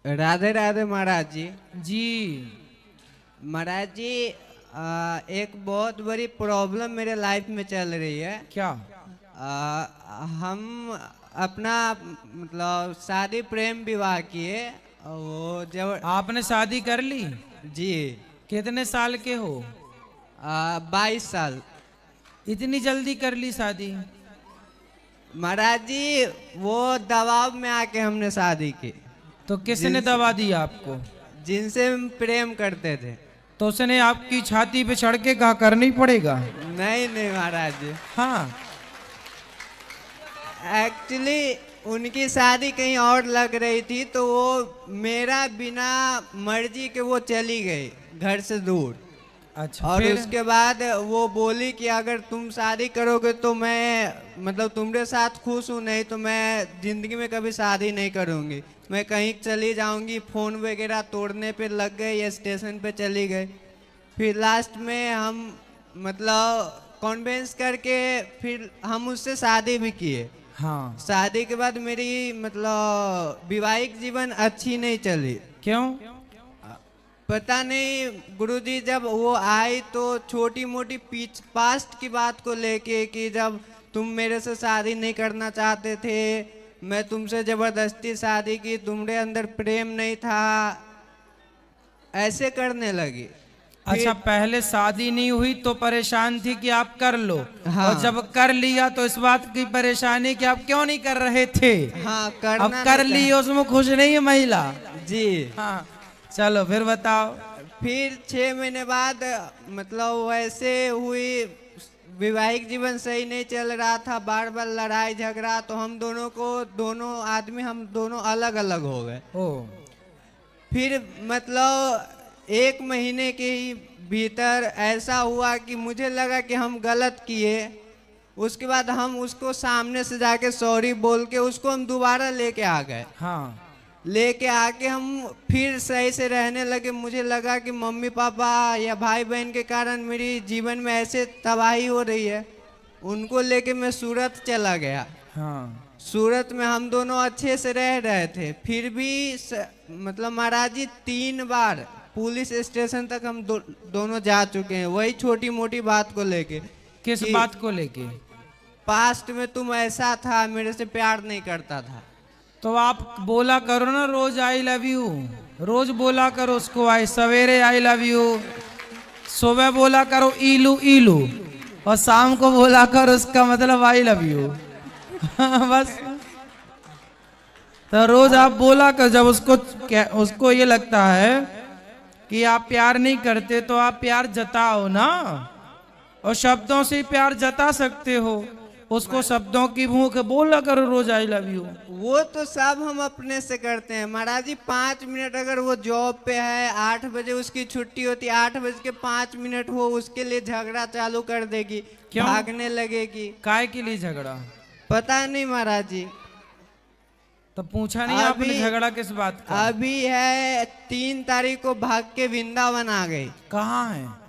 राधे राधे महाराज जी। जी महाराज जी, एक बहुत बड़ी प्रॉब्लम मेरे लाइफ में चल रही है। क्या? हम अपना मतलब शादी प्रेम विवाह किए। वो जब आपने शादी कर ली? जी कितने साल के हो? 22 साल। इतनी जल्दी कर ली शादी? महाराज जी, वो दबाव में आके हमने शादी की। तो किसने दबा दिया आपको? जिनसे हम प्रेम करते थे। तो उसने आपकी छाती पे चढ़ के कहा करना ही पड़ेगा? नहीं नहीं महाराज जी, हाँ। एक्चुअली उनकी शादी कहीं और लग रही थी, तो वो मेरा बिना मर्जी के वो चली गई घर से दूर। अच्छा, और फिर? उसके बाद वो बोली कि अगर तुम शादी करोगे तो मैं मतलब तुम्हारे साथ खुश हूँ, नहीं तो मैं जिंदगी में कभी शादी नहीं करूँगी, मैं कहीं चली जाऊँगी। फ़ोन वगैरह तोड़ने पे लग गए या स्टेशन पे चली गई। फिर लास्ट में हम मतलब कॉन्वेंस करके फिर हम उससे शादी भी किए। हाँ। शादी के बाद मेरी मतलब वैवाहिक जीवन अच्छी नहीं चली। क्यों? पता नहीं गुरुजी, जब वो आई तो छोटी मोटी पास्ट की बात को लेके कि जब तुम मेरे से शादी नहीं करना चाहते थे, मैं तुमसे जबरदस्ती शादी की, तुम्हारे अंदर प्रेम नहीं था, ऐसे करने लगी। अच्छा, पहले शादी नहीं हुई तो परेशान थी कि आप कर लो। हाँ। और जब कर लिया तो इस बात की परेशानी कि आप क्यों नहीं कर रहे थे। हाँ, अब करना कर नहीं ली, था। उसमें खुश नहीं है महिला? जी। हाँ, चलो फिर बताओ। फिर 6 महीने बाद मतलब वैसे हुई, वैवाहिक जीवन सही नहीं चल रहा था, बार बार लड़ाई झगड़ा, तो हम दोनों को, दोनों आदमी हम दोनों अलग अलग हो गए। ओ। फिर मतलब 1 महीने के ही भीतर ऐसा हुआ कि मुझे लगा कि हम गलत किए। उसके बाद हम उसको सामने से जाके सॉरी बोल के उसको हम दोबारा लेके आ गए। हाँ। लेके आके हम फिर सही से रहने लगे। मुझे लगा कि मम्मी पापा या भाई बहन के कारण मेरी जीवन में ऐसे तबाही हो रही है, उनको लेके मैं सूरत चला गया। हाँ। सूरत में हम दोनों अच्छे से रह रहे थे, फिर भी मतलब महाराज जी 3 बार पुलिस स्टेशन तक हम दोनों जा चुके हैं, वही छोटी मोटी बात को लेके। किस कि बात को लेके? पास्ट में तुम ऐसा था, मेरे से प्यार नहीं करता था। तो आप बोला करो ना रोज आई लव यू, रोज बोला करो उसको, आई सवेरे आई लव यू, सुबह बोला करो ईलू ईलू, और शाम को बोला करो उसका मतलब आई लव यू। बस। तो रोज आप बोला कर, जब उसको ये लगता है कि आप प्यार नहीं करते तो आप प्यार जताओ ना, और शब्दों से प्यार जता सकते हो। उसको शब्दों की मुंह के बोला करो रोज आई लव यू। वो तो सब हम अपने से करते हैं महाराज जी। 5 मिनट अगर वो जॉब पे है, 8 बजे उसकी छुट्टी होती है, 8 बज के 5 मिनट हो उसके लिए झगड़ा चालू कर देगी। क्यों? भागने लगेगी। काय के लिए झगड़ा? पता नहीं महाराज जी। तो पूछा नहीं आपने झगड़ा किस बात का? अभी है 3 तारीख को भाग के वृंदावन आ गई। कहाँ है?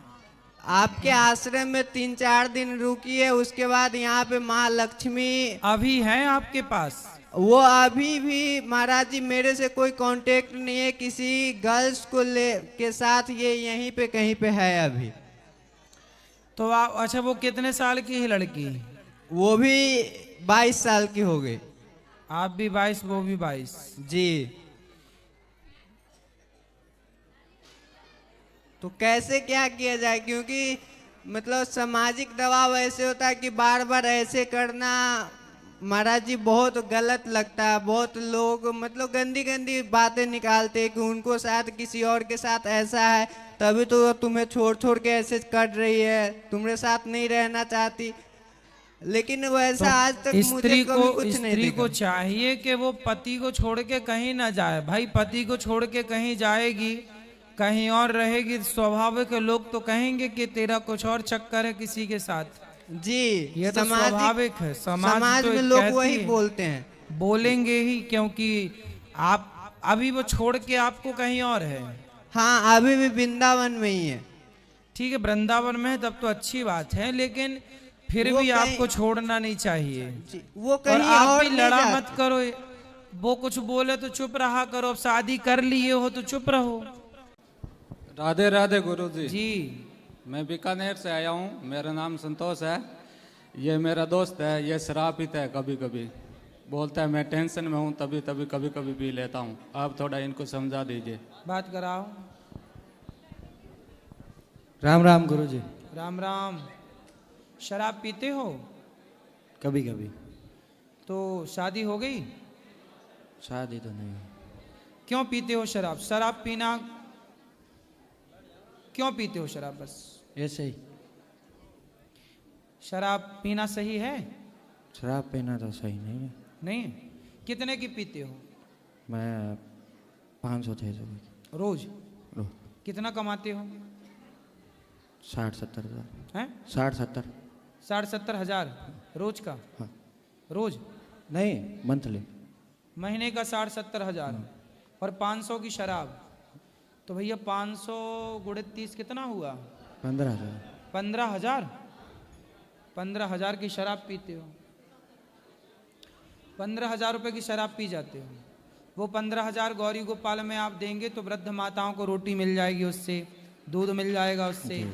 आपके आश्रम में 3-4 दिन रुकी है, उसके बाद यहाँ पे महालक्ष्मी। अभी है आपके पास? वो अभी भी महाराज जी मेरे से कोई कांटेक्ट नहीं है, किसी गर्ल्स को ले के साथ ये यहीं पे कहीं पे है अभी। तो आप, अच्छा वो कितने साल की है लड़की? वो भी 22 साल की हो गई। आप भी 22, वो भी 22? जी। तो कैसे क्या किया जाए, क्योंकि मतलब सामाजिक दबाव ऐसे होता है कि बार बार ऐसे करना महाराज जी बहुत गलत लगता है। बहुत लोग मतलब गंदी गंदी बातें निकालते हैं कि उनको शायद किसी और के साथ ऐसा है, तभी तो तुम्हें छोड़ छोड़ के ऐसे कर रही है, तुम्हारे साथ नहीं रहना चाहती। लेकिन वैसा तो आज तक मुझे कभी कुछ नहीं स्त्री दिखा। को चाहिए कि वो पति को छोड़ के कहीं ना जाए। भाई पति को छोड़ के कहीं जाएगी, कहीं और रहेगी, स्वाभाविक है, लोग तो कहेंगे कि तेरा कुछ और चक्कर है किसी के साथ। जी, ये तो स्वाभाविक है। समाज तो में लोग कहती वही है, बोलते हैं, बोलेंगे ही, क्योंकि आप अभी वो छोड़ के आपको कहीं और है। हाँ अभी भी वृंदावन में ही है। ठीक है, वृंदावन में है तब तो अच्छी बात है, लेकिन फिर वो भी कहीं- आपको छोड़ना नहीं चाहिए। वो और कहीं आप और भी नहीं लड़ा जाती। मत करो, वो कुछ बोले तो चुप रहा करो, अब शादी कर लिए हो तो चुप रहो। राधे राधे गुरुजी। जी मैं बीकानेर से आया हूँ, मेरा नाम संतोष है। ये मेरा दोस्त है, ये शराब पीता है कभी कभी, बोलता है मैं टेंशन में हूँ तभी तभी कभी कभी पी लेता हूँ। आप थोड़ा इनको समझा दीजिए। बात कराओ। राम राम गुरुजी। राम राम। शराब पीते हो? कभी कभी। तो शादी हो गई? शादी तो नहीं। क्यों पीते हो शराब? शराब पीना क्यों पीते हो शराब? बस ऐसे ही। शराब पीना सही है? शराब पीना तो सही नहीं है। नहीं। कितने की पीते हो? मैं 500-600 की रोज? रोज। कितना कमाते हो? 60-70 हज़ार। हैं? 60-70। 60-70 हजार रोज का? हाँ। रोज? नहीं, मंथली। महीने का 60-70 हजार और 500 की शराब। तो भैया 500 गुणे 30 कितना हुआ? 15,000। 15,000। 15,000 की शराब पीते हो। 15,000 रुपये की शराब पी जाते हो। वो 15,000 गौरी गोपाल में आप देंगे तो वृद्ध माताओं को रोटी मिल जाएगी, उससे दूध मिल जाएगा, उससे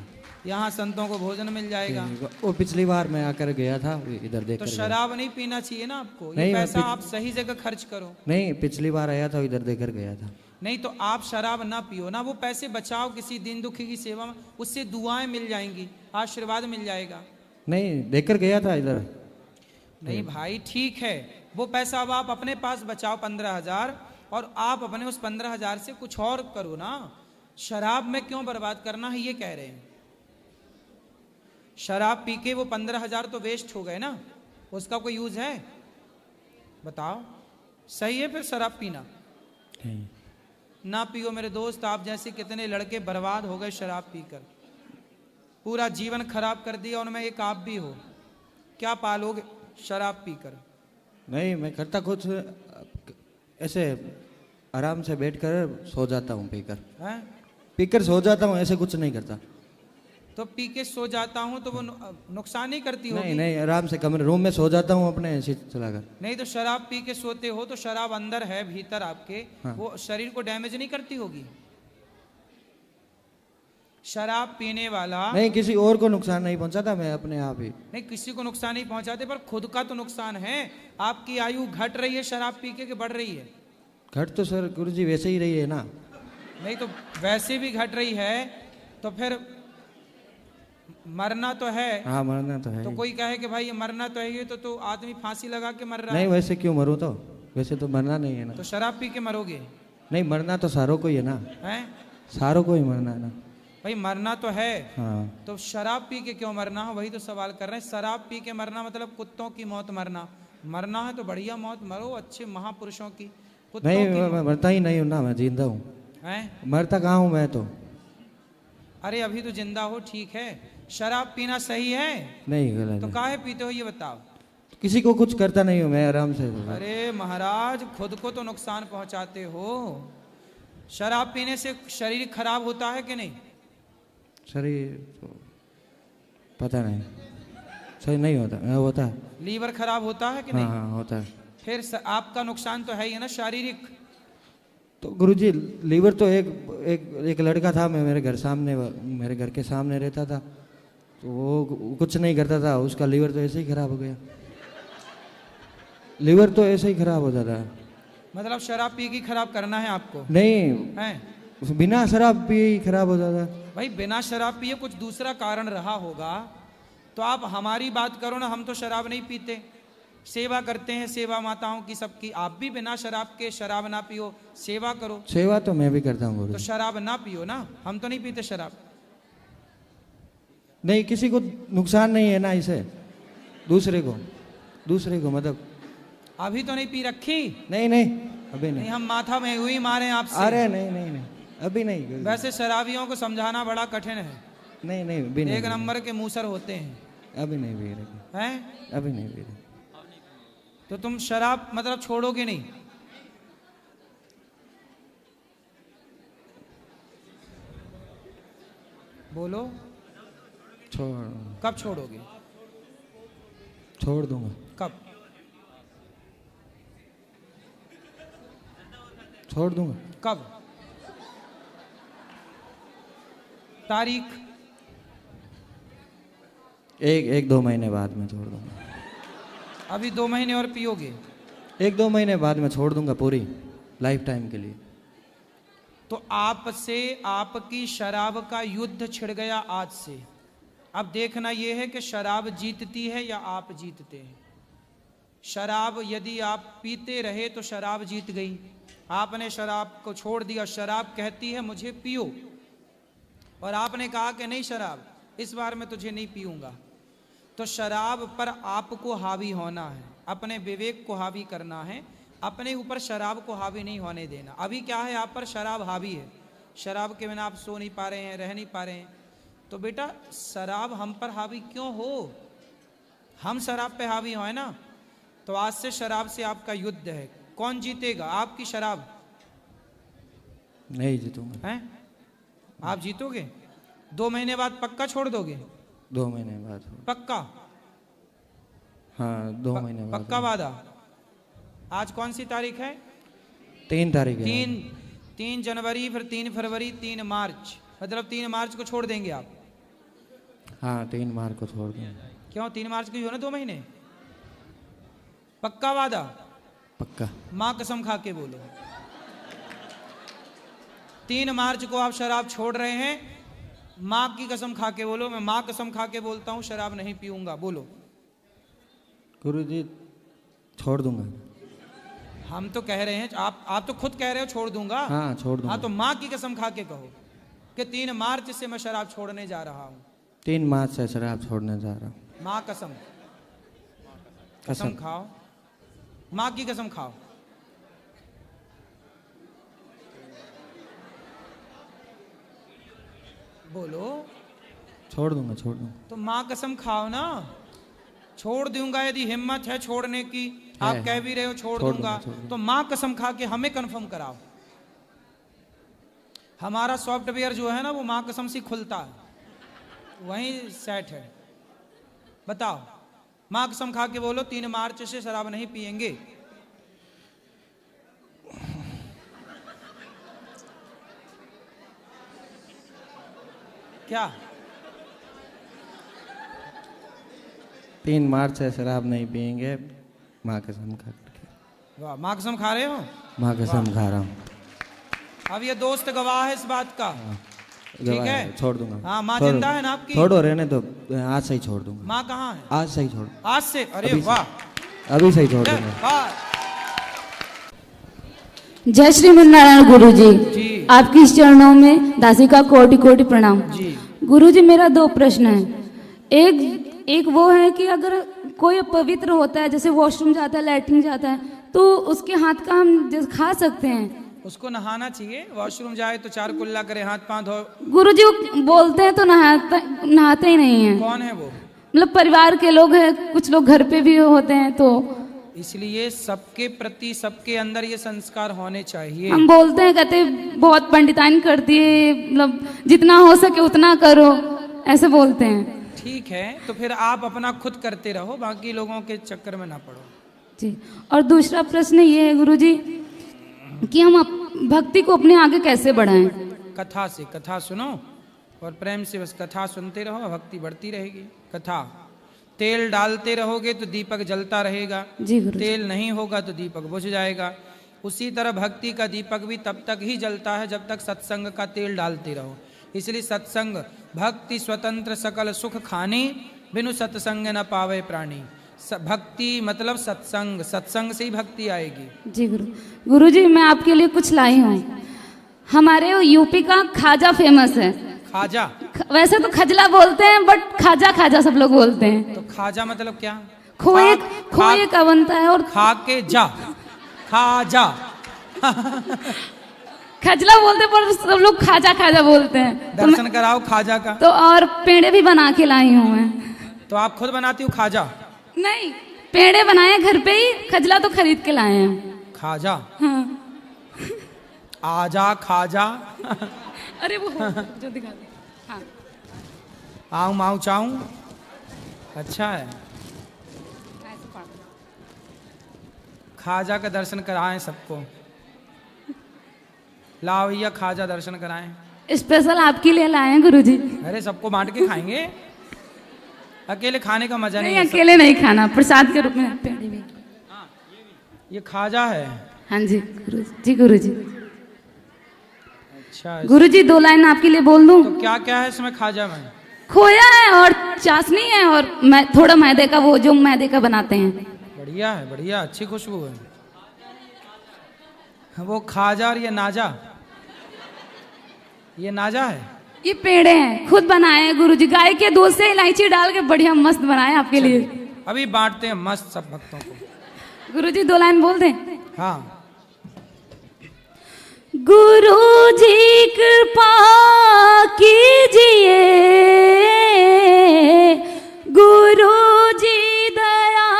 यहाँ संतों को भोजन मिल जाएगा। वो पिछली बार मैं आकर गया था, इधर देख तो कर शराब नहीं पीना चाहिए ना आपको। ये नहीं, पैसा आप सही जगह खर्च करो। नहीं, पिछली बार आया था, इधर देकर गया था। नहीं तो आप शराब ना पियो ना, वो पैसे बचाओ किसी दिन दुखी की सेवा में, उससे दुआएं मिल जाएंगी, आशीर्वाद मिल जाएगा। नहीं, देकर गया था इधर। नहीं भाई ठीक है, वो पैसा अब आप अपने पास बचाओ 15,000 और आप अपने उस 15,000 से कुछ और करो ना। शराब में क्यों बर्बाद करना है ये कह रहे हैं। शराब पी के वो 15,000 तो वेस्ट हो गए ना, उसका कोई यूज है? बताओ। सही है फिर शराब पीना? नहीं। ना पियो मेरे दोस्त, आप जैसे कितने लड़के बर्बाद हो गए शराब पीकर, पूरा जीवन खराब कर दिया, उनमें एक आप भी हो। क्या पालोगे शराब पीकर? नहीं, मैं करता कुछ ऐसे आराम से बैठकर सो जाता हूँ पीकर। हैं? पीकर सो जाता हूँ, ऐसे कुछ नहीं करता। तो पी के सो जाता हूँ तो वो नुकसान ही करती होगी। नहीं नहीं, आराम से कमरे रूम में सो जाता हूँ अपने एसी चलाकर। नहीं तो शराब पी के सोते हो तो शराब अंदर है भीतर आपके, हाँ। वो शरीर को डैमेज नहीं करती होगी? शराब पीने वाला नहीं, किसी और को नुकसान नहीं पहुंचाता, मैं अपने आप ही। नहीं, किसी को नुकसान नहीं पहुंचाते पर खुद का तो नुकसान है। आपकी आयु घट रही है शराब पी के कि बढ़ रही है? घट तो सर गुरुजी वैसे ही रही है ना। नहीं तो वैसे भी घट रही है तो फिर मरना तो है। हाँ, मरना तो है तो ही। कोई कहे कि भाई ये मरना तो है, ये तो आदमी फांसी लगा के मर रहा नहीं, है। वैसे क्यों मरूं? तो वैसे तो मरना नहीं है ना। तो शराब पी के मरोगे? नहीं, मरना तो सारों को ही है ना। हैं? सारों को ही मरना है ना। भाई मरना तो है, हाँ। तो शराब पी के क्यों मरना है? वही तो सवाल कर रहे हैं। शराब पी के मरना मतलब कुत्तों की मौत मरना। मरना है तो बढ़िया मौत मरो, अच्छे महापुरुषों की। कुत्तों नहीं, की मैं मरता ही नहीं हूँ ना, मैं जिंदा हूँ। हैं? मरता कहाँ हूँ मैं तो। अरे अभी तो जिंदा हो, ठीक है। शराब पीना सही है? नहीं, गलत तो है। काहे पीते हो ये बताओ? किसी को कुछ करता नहीं हूँ मैं, आराम से। अरे महाराज खुद को तो नुकसान पहुंचाते हो। शराब पीने से शरीर खराब होता है कि नहीं? शरीर तो पता नहीं, सही नहीं होता। होता है। लीवर खराब होता है कि हाँ नहीं? हाँ, होता है। फिर आपका नुकसान तो है ही ना शारीरिक। तो गुरुजी लीवर तो एक एक एक लड़का था, मैं मेरे घर के सामने रहता था, तो वो कुछ नहीं करता था, उसका लीवर तो ऐसे ही खराब हो गया। लीवर तो ऐसे ही खराब हो जाता है। मतलब शराब पी के खराब करना है आपको? नहीं, हैं? बिना शराब पिए ही खराब हो जाता है। भाई बिना शराब पिए कुछ दूसरा कारण रहा होगा तो आप हमारी बात करो ना। हम तो शराब नहीं पीते, सेवा करते हैं, सेवा माताओं की सबकी। आप भी बिना शराब के शराब ना पियो, सेवा करो। सेवा तो मैं भी करता हूँ तो गुरुजी। शराब ना पियो ना, हम तो नहीं पीते शराब। नहीं, किसी को नुकसान नहीं है ना इसे, दूसरे को मतलब। अभी तो नहीं पी रखी? नहीं नहीं, अभी नहीं, नहीं। हम माथा में हुई मारे आपसे। अरे नहीं नहीं नहीं, अभी नहीं गुरुजी। वैसे शराबियों को समझाना बड़ा कठिन है, नहीं नहीं, अभी नहीं। एक नंबर के मूसर होते हैं। अभी नहीं पी रहे। हैं? अभी नहीं पी रहे। तो तुम शराब मतलब छोड़ोगे नहीं? बोलो, कब छोड़ोगे? छोड़ दूंगा। कब? छोड़ दूंगा। कब? तारीख? एक दो महीने बाद में छोड़ दूंगा। अभी 2 महीने और पियोगे? 1-2 महीने बाद में छोड़ दूंगा पूरी लाइफ टाइम के लिए। तो आपसे आपकी शराब का युद्ध छिड़ गया आज से। अब देखना यह है कि शराब जीतती है या आप जीतते हैं। शराब यदि आप पीते रहे तो शराब जीत गई। आपने शराब को छोड़ दिया, शराब कहती है मुझे पियो, और आपने कहा कि नहीं शराब इस बार मैं तुझे नहीं पीऊंगा। तो शराब पर आपको हावी होना है, अपने विवेक को हावी करना है, अपने ऊपर शराब को हावी नहीं होने देना। अभी क्या है, आप पर शराब हावी है, शराब के बिना आप सो नहीं पा रहे हैं, रह नहीं पा रहे हैं। तो बेटा शराब हम पर हावी क्यों हो, हम शराब पे हावी हो, है ना। तो आज से शराब से आपका युद्ध है। कौन जीतेगा? आपकी शराब? नहीं जीतूंगा। हैं? आप जीतोगे? 2 महीने बाद पक्का छोड़ दोगे? 2 महीने बाद। पक्का? हाँ 2 महीने बाद। पक्का वादा? आज कौन सी तारीख है? 3 तारीख है। 3 जनवरी, फिर 3 फरवरी, 3 मार्च, मतलब 3 मार्च को छोड़ देंगे आप? हाँ 3 मार्च को छोड़ दूंगा। क्यों? 3 मार्च को ही हो ना 2 महीने। पक्का वादा? पक्का। मां कसम खा के बोलो। 3 मार्च को आप शराब छोड़ रहे हैं, मां की कसम खा के बोलो। मैं मां कसम खा के बोलता हूं शराब नहीं पीऊंगा, बोलो। गुरुजी छोड़ दूंगा। हम तो कह रहे हैं, आप तो खुद कह रहे हो छोड़ दूंगा। हाँ छोड़ दूंगा। हाँ तो मां की कसम खा के कहो कि 3 मार्च से मैं शराब छोड़ने जा रहा हूं। 3 मार्च से शराब छोड़ने जा रहा हूँ। मां कसम, कसम खाओ, मां की कसम खाओ। बोलो। छोड़ दूंगा, छोड़ दूंगा। तो मां कसम खाओ ना। छोड़ दूंगा यदि हिम्मत है छोड़ने की, आप कह भी रहे हो छोड़ दूंगा, तो मां कसम खा के हमें कंफर्म कराओ। हमारा सॉफ्टवेयर जो है ना वो मां कसम से खुलता है, वहीं सेट है। बताओ, मां कसम खा के बोलो 3 मार्च से शराब नहीं पिएंगे। क्या? 3 मार्च से शराब नहीं पियेंगे, माँ कसम खा करके। वाह, मां कसम खा रहे हो? माँ कसम खा रहा हूँ। अब ये दोस्त गवाह है इस बात का। ठीक है, छोड़ दूंगा। हाँ, माँ जिंदा है ना आपकी? छोड़ो, रहने दो, आज से ही छोड़ दूंगा। माँ कहाँ है? आज से ही छोड़। आज से? अरे वाह, अभी से ही छोड़ दूंगा। जय श्रीमन नारायण गुरु जी। आपकी इस चरणों में दासी का कोटि कोटि प्रणाम। जी। गुरु जी, मेरा 2 प्रश्न है। एक वो है कि अगर कोई पवित्र होता है, जैसे वॉशरूम जाता है, लैट्रिन जाता है, तो उसके हाथ का हम खा सकते हैं? उसको नहाना चाहिए, वॉशरूम जाए तो 4 कुल्ला करे, हाथ पांव धो। गुरु जी बोलते हैं तो नहाते ही नहीं है। कौन है वो? मतलब परिवार के लोग हैं, कुछ लोग घर पे भी होते हैं, तो इसलिए सबके प्रति, सबके अंदर ये संस्कार होने चाहिए। हम बोलते हैं, कहते बहुत पंडिताइन करती है, मतलब जितना हो सके उतना करो, ऐसे बोलते हैं। ठीक है, तो फिर आप अपना खुद करते रहो, बाकी लोगों के चक्कर में ना पड़ो। जी। और दूसरा प्रश्न ये है गुरु जी कि हम भक्ति को अपने आगे कैसे बढ़ाएं? कथा से, कथा सुनो और प्रेम से बस कथा सुनते रहो, भक्ति बढ़ती रहेगी। कथा, तेल डालते रहोगे तो दीपक जलता रहेगा, जी गुरु। तेल नहीं होगा तो दीपक बुझ जाएगा। उसी तरह भक्ति का दीपक भी तब तक ही जलता है जब तक सत्संग का तेल डालते रहो। इसलिए सत्संग, भक्ति स्वतंत्र सकल सुख खानी, बिनु सत्संग न पावे प्राणी। भक्ति मतलब सत्संग, सत्संग से ही भक्ति आएगी। जी गुरु। गुरु जी, मैं आपके लिए कुछ लाई हूँ। हमारे यूपी का खाजा फेमस है। खाजा? वैसे तो खजला बोलते हैं, बट खाजा खाजा सब लोग बोलते हैं। तो खाजा मतलब क्या? खोए का बनता है और खा के जा, खाजा। खजला बोलते हैं पर सब लोग खाजा खाजा बोलते हैं। दर्शन कराओ खाजा का। तो और पेड़े भी बना के लाई हूँ मैं। तो आप खुद बनाती हो खाजा? नहीं, पेड़े बनाए घर पे ही, खजला तो खरीद के लाए हैं। खाजा? हाँ। आजा खाजा। अरे वो जो दिखा दे। हाँ। आऊं माऊ चाऊं। अच्छा है, खाजा का दर्शन कराएं सबको। लाओ भैया खाजा दर्शन कराएं। स्पेशल आपके लिए लाए हैं गुरुजी। अरे सबको बांट के खाएंगे, अकेले खाने का मजा नहीं नहीं है। अकेले नहीं खाना, प्रसाद के रूप में पेड़ी भी। ये खाजा है। हाँ जी गुरुजी। जी गुरुजी। अच्छा गुरुजी 2 लाइन आपके लिए बोल दूं? तो क्या क्या है इसमें खाजा में? खोया है और चाशनी है और थोड़ा मैदे का, वो जो मैदे का बनाते हैं। बढ़िया है, बढ़िया, अच्छी खुशबू है। वो खाजा और ये नाजा, ये नाजा है। ये पेड़े हैं, खुद बनाए हैं गुरुजी, गाय के दूध से इलायची डाल के बढ़िया मस्त बनाए आपके लिए। अभी बांटते हैं मस्त सब भक्तों को। गुरुजी 2 लाइन बोल दें? हाँ। गुरुजी कृपा कीजिए, गुरुजी दया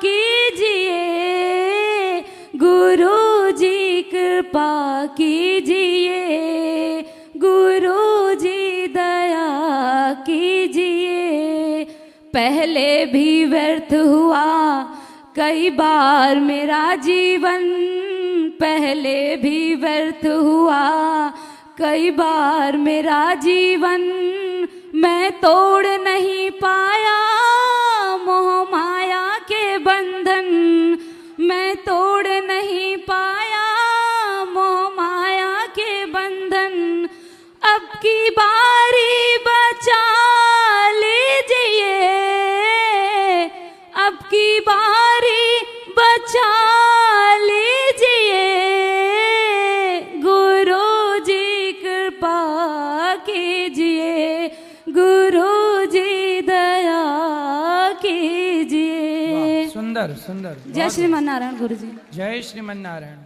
कीजिए, गुरुजी कृपा कीजिए, गुरुजी दया कीजिए। पहले भी व्यर्थ हुआ कई बार मेरा जीवन, पहले भी व्यर्थ हुआ कई बार मेरा जीवन। मैं तोड़ नहीं पाया मोह माया के बंधन, मैं तोड़ नहीं पाया मोह माया के बंधन। अब की बारी बचा लीजिए, अब की बारी बचा लीजिए, गुरुजी कृपा कीजिए, गुरुजी दया कीजिए। सुंदर सुंदर। जय श्रीमन नारायण गुरुजी। जय श्रीमन नारायण।